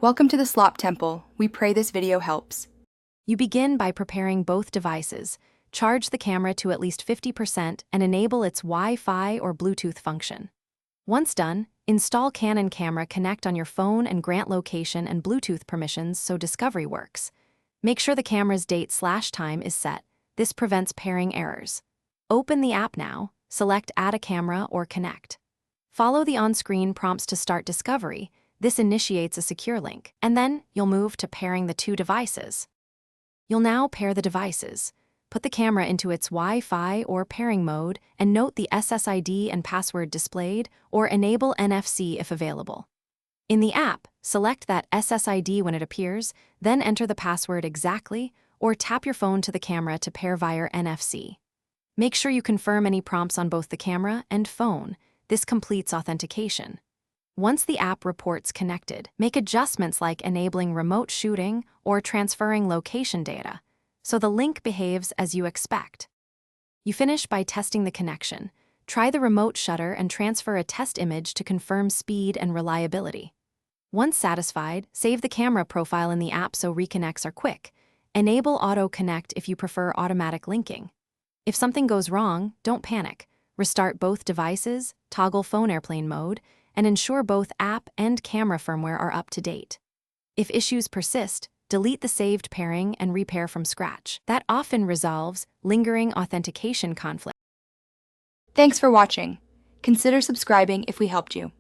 Welcome to the Slop Temple. We pray this video helps. You begin by preparing both devices, charge the camera to at least 50%, and enable its Wi-Fi or Bluetooth function. Once done, install Canon Camera Connect on your phone and grant location and Bluetooth permissions so discovery works. Make sure the camera's date/time is set. This prevents pairing errors. Open the app now, select Add a Camera or Connect. Follow the on-screen prompts to start discovery. This initiates a secure link, and then you'll move to pairing the two devices. You'll now pair the devices. Put the camera into its Wi-Fi or pairing mode and note the SSID and password displayed, or enable NFC if available. In the app, select that SSID when it appears, then enter the password exactly, or tap your phone to the camera to pair via NFC. Make sure you confirm any prompts on both the camera and phone. This completes authentication. Once the app reports connected, make adjustments like enabling remote shooting or transferring location data, so the link behaves as you expect. You finish by testing the connection. Try the remote shutter and transfer a test image to confirm speed and reliability. Once satisfied, save the camera profile in the app so reconnects are quick. Enable Auto Connect if you prefer automatic linking. If something goes wrong, don't panic. Restart both devices, toggle phone airplane mode, and ensure both app and camera firmware are up to date. If issues persist, delete the saved pairing and repair from scratch. That often resolves lingering authentication conflicts. Thanks for watching. Consider subscribing if we helped you.